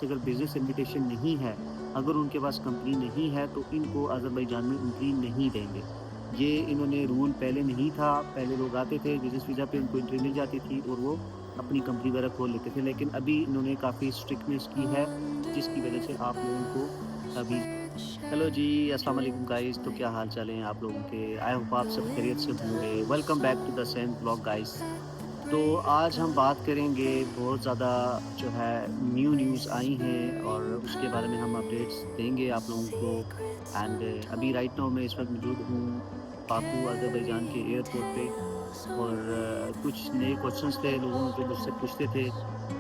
अगर business invitation नहीं है, अगर उनके पास कंपनी नहीं है, तो इनको अज़रबैजान में एंट्री नहीं देंगे। ये इन्होंने रूल पहले नहीं था, पहले लोग आते थे बिज़नेस वीज़ा पे उनको एंट्री मिल जाती थी और वो अपनी कंपनी वगैरह खोल लेते थे। लेकिन अभी इन्होंने काफ़ी स्ट्रिक्टनेस की है, जिसकी वजह से आप लोगों को अभी हेलो जी, अस्सलाम वालेकुम गाइज़। तो क्या हाल-चाल हैं आप लोगों के? आई होप आप सब खैरियत से होंगे। Welcome back to the same vlog guys. तो आज हम बात करेंगे, बहुत ज़्यादा जो है न्यू न्यूज़ आई हैं और उसके बारे में हम अपडेट्स देंगे आप लोगों को। एंड अभी राइट नाउ मैं इस वक़्त मौजूद हूँ बाकू अज़रबैजान के एयरपोर्ट पे। और कुछ नए क्वेश्चंस थे, लोगों जो मुझसे पूछते थे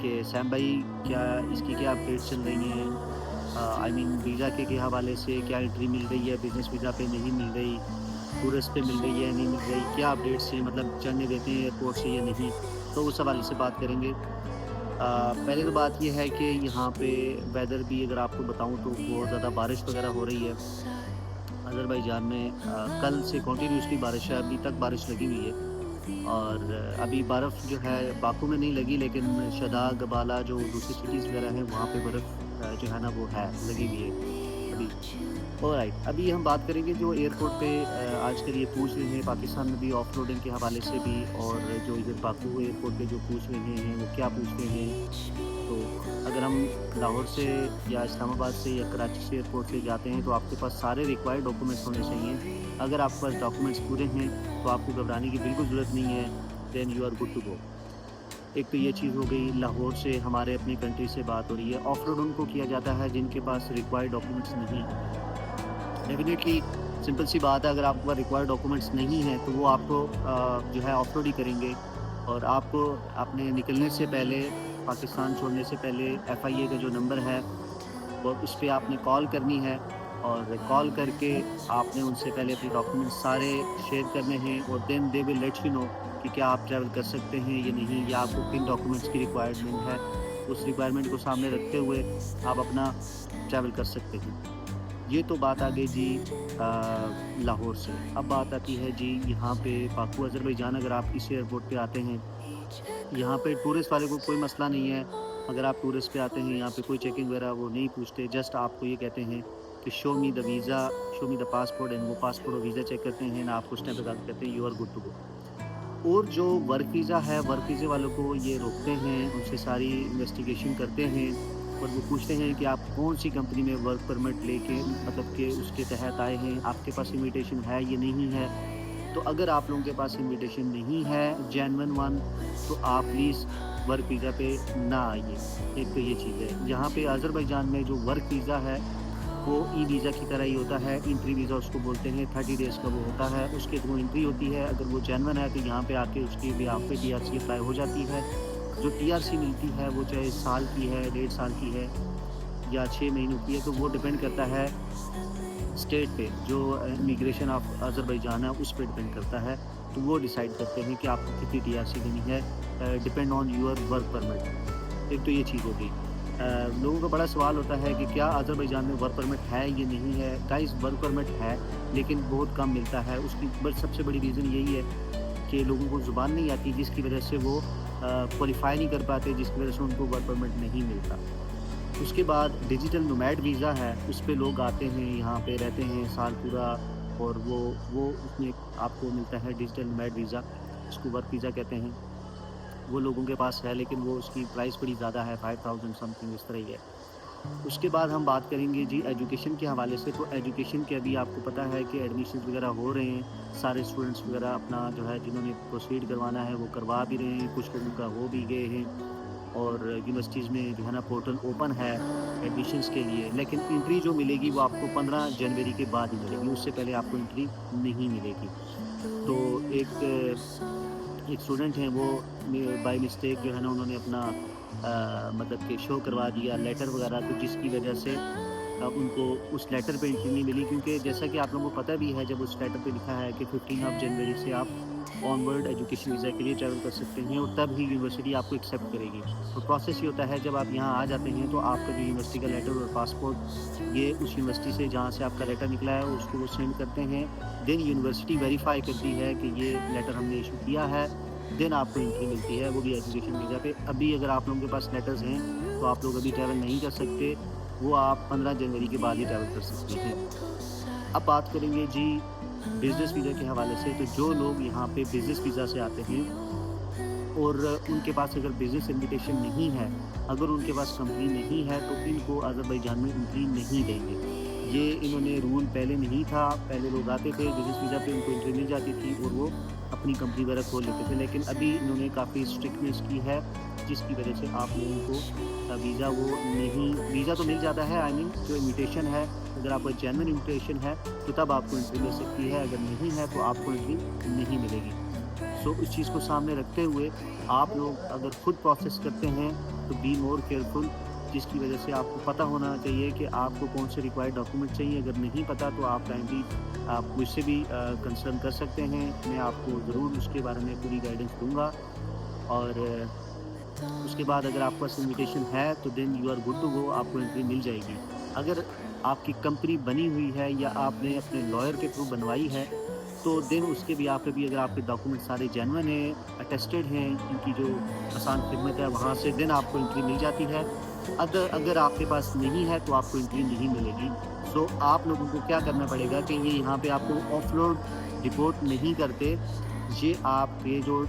कि सैम भाई, क्या इसकी क्या अपडेट चल रही हैं? आई मीन वीज़ा के हवाले से क्या एंट्री मिल रही है, बिज़नेस वीज़ा पे नहीं मिल रही, टूरिस्ट पे मिल रही है, नहीं मिल रही, क्या अपडेट्स हैं, मतलब चढ़ने देते हैं एयरपोर्ट से या नहीं? तो उस हवाले से बात करेंगे। पहले तो बात ये है कि यहाँ पे वेदर भी अगर आपको बताऊँ तो बहुत ज़्यादा बारिश वगैरह हो रही है अज़रबैजान में। कल से कंटिन्यूअसली बारिश है, अभी तक बारिश लगी हुई है। और अभी बर्फ़ जो है बाकू में नहीं लगी, लेकिन शदा, गबाला जो दूसरी सिटीज़ वगैरह हैं वहाँ पे बर्फ़ जो है ना वो है, लगी हुई है अभी। ऑलराइट, अभी हम बात करेंगे जो एयरपोर्ट पे आजकल ये पूछ रहे हैं पाकिस्तान में भी ऑफ़रोडिंग के हवाले से भी, और जो इधर बाकू एयरपोर्ट पे जो पूछ रहे हैं वो क्या पूछ रहे हैं। तो अगर हम लाहौर से या इस्लामाबाद से या कराची से एयरपोर्ट से जाते हैं तो आपके पास सारे रिक्वायर्ड डॉक्यूमेंट्स होने चाहिए। अगर आपके पास डॉक्यूमेंट्स पूरे हैं तो आपको घबराने की बिल्कुल ज़रूरत नहीं है, then you are good to go. एक तो ये चीज़ हो गई, लाहौर से हमारे अपनी कंट्री से बात हो रही है। ऑफ रोड उनको किया जाता है जिनके पास रिक्वायर्ड डॉक्यूमेंट्स नहीं है। डेफ़िनेटली सिंपल सी बात है, अगर आपके पास रिक्वायर्ड डॉक्यूमेंट्स नहीं हैं तो वो आपको जो है ऑफ रोड ही करेंगे। और आपको अपने निकलने से पहले, पाकिस्तान छोड़ने से पहले एफआईए का जो नंबर है और उस पे आपने कॉल करनी है, और कॉल करके आपने उनसे पहले अपने डॉक्यूमेंट्स सारे शेयर करने हैं, और then they will let you know कि क्या आप ट्रैवल कर सकते हैं या नहीं, या आपको किन डॉक्यूमेंट्स की रिक्वायरमेंट है। उस रिक्वायरमेंट को सामने रखते हुए आप अपना ट्रैवल कर सकते हैं। ये तो बात आ गई जी लाहौर से। अब बात आती है जी यहाँ पे बाकू अज़रबैजान। अगर आप इस एयरपोर्ट पे आते हैं, यहाँ पे टूरिस्ट वाले को कोई मसला नहीं है। अगर आप टूरिस्ट पे आते हैं, यहाँ पे कोई चेकिंग वगैरह वो नहीं पूछते। जस्ट आपको ये कहते हैं कि show me the visa, show me the passport, and वो पासपोर्ट और वीज़ा चेक करते हैं ना, आपको स्टैम्प लगा के कहते हैं you are good to go. और जो वर्क वीज़ा है, वर्क वीज़े वालों को ये रोकते हैं, उनसे सारी इन्वेस्टिगेशन करते हैं और वो पूछते हैं कि आप कौन-सी कंपनी में वर्क परमिट लेके, मतलब कि उसके तहत आए हैं, आपके पास इन्विटेशन है या नहीं है। तो अगर आप लोगों के पास इन्विटेशन नहीं है, जेन्युइन वन, तो आप प्लीज़ वर्क वीज़ा पे ना आइए। एक तो ये चीज़ है। यहाँ पे अज़रबैजान में जो वर्क वीज़ा है वो ई वीज़ा की तरह ही होता है। एंट्री वीज़ा उसको बोलते हैं, 30 डेज़ का वो होता है, उसके थ्रू एंट्री होती है। अगर वो जेन्युइन है तो यहाँ पे आके उसकी बिहाफ़ पे टीआरसी अप्लाई हो जाती है। जो टीआरसी मिलती है वो चाहे साल की है, 1.5 साल की है या 6 महीनों की है, तो वो डिपेंड करता है स्टेट पे। जो इमिग्रेशन ऑफ अज़रबैजान है उस पे डिपेंड करता है। तो वो डिसाइड करते हैं कि आपको कितनी टीआरसी देनी है, depend on your work permit. एक तो ये चीज़ हो गई। लोगों का बड़ा सवाल होता है कि क्या अज़रबैजान में वर्क परमिट है या नहीं है? गाइस, वर्क परमिट है, लेकिन बहुत कम मिलता है। उसकी सबसे बड़ी रीज़न यही है कि लोगों को ज़ुबान नहीं आती, जिसकी वजह से वो क्वालिफ़ाई नहीं कर पाते, जिसकी वजह से उनको वर्क परमिट नहीं मिलता। उसके बाद डिजिटल नोमैड वीज़ा है, उस पे लोग आते हैं, यहाँ पे रहते हैं साल पूरा, और वो उसमें आपको मिलता है डिजिटल नोमैड वीज़ा, उसको वर्क वीज़ा कहते हैं। वो लोगों के पास है, लेकिन वो उसकी प्राइस बड़ी ज़्यादा है, 5000 समथिंग इस तरह ही है। उसके बाद हम बात करेंगे जी एजुकेशन के हवाले से। तो एजुकेशन के अभी आपको पता है कि एडमिशन्स वगैरह हो रहे हैं। सारे स्टूडेंट्स वगैरह अपना जो है, जिन्होंने प्रोसीड करवाना है वो करवा भी रहे हैं, कुछ लोगों का हो भी गए हैं। और यूनिवर्सिटीज़ में जो है ना पोर्टल ओपन है एडमिशन्स के लिए, लेकिन एंट्री जो मिलेगी वो आपको 15 जनवरी के बाद ही मिलेगी, उससे पहले आपको एंट्री नहीं मिलेगी। तो एक स्टूडेंट हैं, वो बाय मिस्टेक जो है ना उन्होंने अपना मतलब कि शो करवा दिया लेटर वगैरह, तो जिसकी वजह से उनको उस लेटर पे एंट्री नहीं मिली। क्योंकि जैसा कि आप लोगों को पता भी है, जब उस लेटर पे लिखा है कि 15 जनवरी से आप ऑनवर्ड एजुकेशन वीज़ा के लिए ट्रैवल कर सकते हैं और तब ही यूनिवर्सिटी आपको एक्सेप्ट करेगी। तो प्रोसेस ये होता है, जब आप यहाँ आ जाते हैं तो आपका जो यूनिवर्सिटी का लेटर और पासपोर्ट, ये उस यूनिवर्सिटी से जहाँ से आपका लेटर निकला है उसको वो सेंड करते हैं। देन यूनिवर्सिटी वेरीफाई करती है कि ये लेटर हमने इशू किया है, देन आपको एंट्री मिलती है, वो भी एजुकेशन वीज़ा पे। अभी अगर आप लोगों के पास लेटर्स हैं तो आप लोग अभी ट्रैवल नहीं कर सकते, वो आप 15 जनवरी के बाद ही ट्रैवल कर सकते हैं। अब बात करेंगे जी बिज़नेस वीज़ा के हवाले से, तो जो लोग यहाँ पे बिज़नेस वीज़ा से आते हैं और उनके पास अगर बिज़नेस इन्विटेशन नहीं है, अगर उनके पास कंपनी नहीं है, तो इनको अज़रबैजान में एंट्री नहीं देंगे। ये इन्होंने रूल पहले नहीं था, पहले लोग आते थे बिज़नेस वीज़ा पे, उनको एंट्री मिल जाती थी और वो अपनी कंपनी वगैरह खोल लेते थे। लेकिन अभी इन्होंने काफ़ी स्ट्रिक्टनेस की है, जिसकी वजह से आप लोगों को वीज़ा तो मिल जाता है, आई मीन जो इन्विटेशन है, अगर आपका जेन्युइन इन्विटेशन है तो तब आपको एंट्री मिल सकती है, अगर नहीं है तो आपको एंट्री नहीं मिलेगी। सो उस चीज़ को सामने रखते हुए आप लोग अगर खुद प्रोसेस करते हैं तो बी मोर केयरफुल, जिसकी वजह से आपको पता होना चाहिए कि आपको कौन से रिक्वायर्ड डॉक्यूमेंट चाहिए। अगर नहीं पता तो आप काइंडली आप मुझसे भी कंसर्न कर सकते हैं, मैं आपको ज़रूर उसके बारे में पूरी गाइडेंस दूँगा। और उसके बाद अगर आपके पास इन्विटेशन है तो then you are good to go, आपको एंट्री मिल जाएगी। अगर आपकी कंपनी बनी हुई है या आपने अपने लॉयर के थ्रू बनवाई है, तो देन उसके भी आप पे भी अगर आपके डॉक्यूमेंट सारे जेन्युइन हैं, अटेस्टेड हैं, इनकी जो आसान खिदमत है वहाँ से देन आपको एंट्री मिल जाती है। अगर आपके पास नहीं है तो आपको एंट्री नहीं मिलेगी। सो आप लोगों को क्या करना पड़ेगा कि ये यहाँ पे आपको ऑफलोड रिपोर्ट नहीं करते, ये आपके जो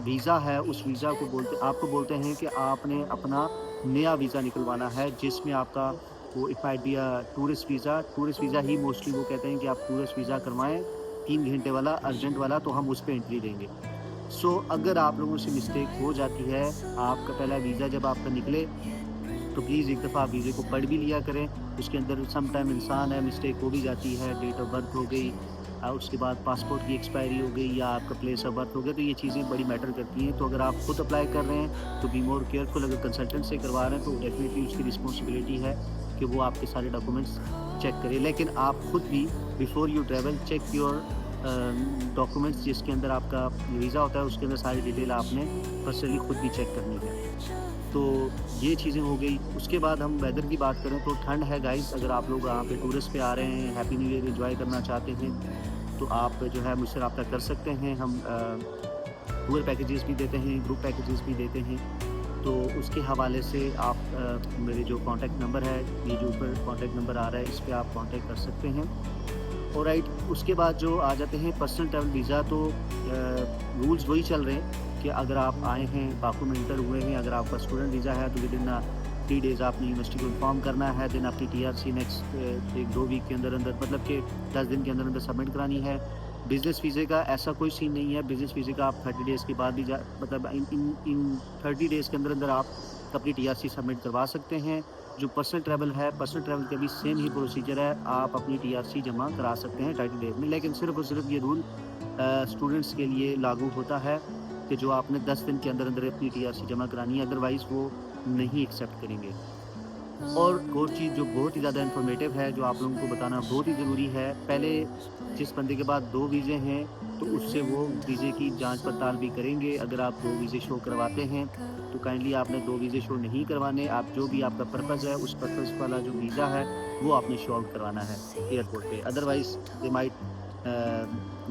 वीज़ा है उस वीज़ा को आपको बोलते हैं कि आपने अपना नया वीज़ा निकलवाना है, जिसमें आपका वो it might be tourist visa he mostly वो कहते हैं कि आप टूरिस्ट वीज़ा करवाएँ 3 घंटे वाला अर्जेंट वाला, तो हम उस पे एंट्री देंगे। सो अगर आप लोगों से मिस्टेक हो जाती है, आपका पहला वीज़ा जब आपका निकले तो प्लीज़ एक दफ़ा आप वीज़े को पढ़ भी लिया करें। उसके अंदर सम टाइम इंसान है, मिस्टेक हो भी जाती है, डेट ऑफ बर्थ हो गई, उसके बाद पासपोर्ट की एक्सपायरी हो गई या आपका प्लेस ऑफ बर्थ हो गया, तो ये चीज़ें बड़ी मैटर करती हैं। तो अगर आप खुद अप्लाई कर रहे हैं तो बी मोर केयरफुल, अगर कंसल्टेंट से करवा रहे हैं तो डेफिनेटली उसकी रिस्पॉन्सिबिलिटी है कि वो आपके सारे डॉक्यूमेंट्स चेक करे। लेकिन आप खुद भी before you travel cheque your documents, जिसके अंदर आपका वीज़ा होता है उसके अंदर सारी डिटेल आपने पर्सनली खुद भी चेक करनी है। तो ये चीज़ें हो गई। उसके बाद हम वेदर की बात करें तो ठंड है गाइस, अगर आप लोग यहाँ पे टूरिस्ट पे आ रहे हैं, हैप्पी न्यू ईयर एंजॉय करना चाहते हैं तो आप जो है मुझसे रब्ता कर सकते हैं। हम टूर पैकेजेस भी देते हैं, ग्रुप पैकेजेस भी देते हैं, तो उसके हवाले से आप मेरे जो कॉन्टैक्ट नंबर है, ये जो ऊपर कॉन्टैक्ट नंबर आ रहा है, इस पर आप कॉन्टैक्ट कर सकते हैं। ऑलराइट, उसके बाद जो आ जाते हैं पर्सनल ट्रैवल वीज़ा, तो रूल्स वही चल रहे हैं कि अगर आप आए हैं, बाकू में इंटर हुए हैं, अगर आपका स्टूडेंट वीज़ा है तो विदिन 3 डेज़ आपने यूनिवर्सिटी को इन्फॉर्म करना है, देन आपकी TRC नेक्स्ट 1-2 वीक के अंदर मतलब कि 10 दिन के अंदर सबमिट करानी है। बिज़नेस वीज़े का ऐसा कोई सीन नहीं है, बिज़नेस वीज़े का आप 30 डेज़ के बाद भी मतलब इन 30 डेज़ के अंदर आप अपनी TRC सबमिट करवा सकते हैं। जो पर्सनल ट्रैवल है, पर्सनल ट्रैवल का भी सेम ही प्रोसीजर है, आप अपनी TRC जमा करा सकते हैं 30 डेज़ में। लेकिन सिर्फ़ और सिर्फ ये रूल स्टूडेंट्स के लिए लागू होता है कि जो आपने 10 दिन के अंदर अपनी TRC जमा करानी है, अदरवाइज़ वो नहीं एक्सेप्ट करेंगे। और चीज़ जो बहुत ही ज़्यादा इन्फॉर्मेटिव है, जो आप लोगों को बताना बहुत ही ज़रूरी है, पहले जिस बंदे के पास 2 वीज़े हैं तो उससे वो वीज़े की जांच पड़ताल भी करेंगे। अगर आप 2 वीज़े शो करवाते हैं तो काइंडली आपने 2 वीज़े शो नहीं करवाने, आप जो भी आपका पर्पज़ है उस पर्पज़ वाला जो वीज़ा है वो आपने शो आउट करवाना है एयरपोर्ट पे, otherwise they might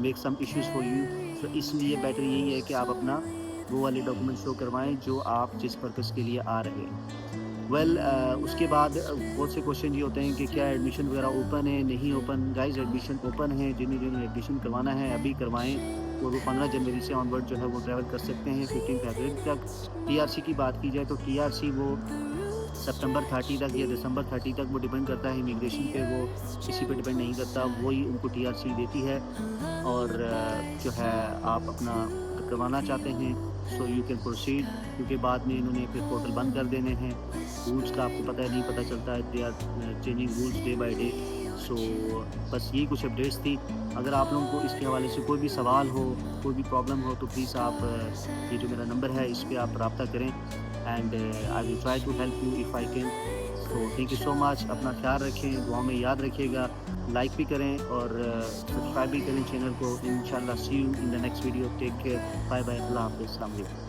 make some issues for you. तो इसलिए बेटर यही है कि आप अपना वो वाले डॉक्यूमेंट शो करवाएँ जो आप जिस पर्पज़ के लिए आ रहे हैं। उसके बाद बहुत से क्वेश्चन ये होते हैं कि क्या एडमिशन वगैरह ओपन है, नहीं ओपन। गाइस, एडमिशन ओपन है, जिन्हें एडमिशन करवाना है अभी करवाएं, और वो 15 जनवरी से ऑनवर्ड जो है वो ट्रैवल कर सकते हैं 15 फरवरी तक। TRC की बात की जाए तो TRC वो सितंबर 30 तक या दिसंबर 30 तक वो डिपेंड करता है इमिग्रेशन पे, वो किसी पे डिपेंड नहीं करता, वही उनको TRC देती है। और जो है आप अपना करवाना चाहते हैं सो यू कैन प्रोसीड, क्योंकि बाद में इन्होंने फिर पोर्टल बंद कर देने हैं। रूल्स का आपको पता है, नहीं पता चलता है, they are changing rules day by day. So बस यही कुछ अपडेट्स थी। अगर आप लोगों को इसके हवाले से कोई भी सवाल हो, कोई भी प्रॉब्लम हो, तो प्लीज़ आप ये जो मेरा नंबर है इस पर आप रब्ता करें, and I will try to help you if I can. So thank you so much, अपना ख्याल रखें, दुआ में याद रखिएगा, लाइक भी करें और सब्सक्राइब भी करें चैनल को। इंशाल्लाह see you in the next video, take care, bye bye, अल्लाह हाफ़िज़, अस्सलाम वालेकुम।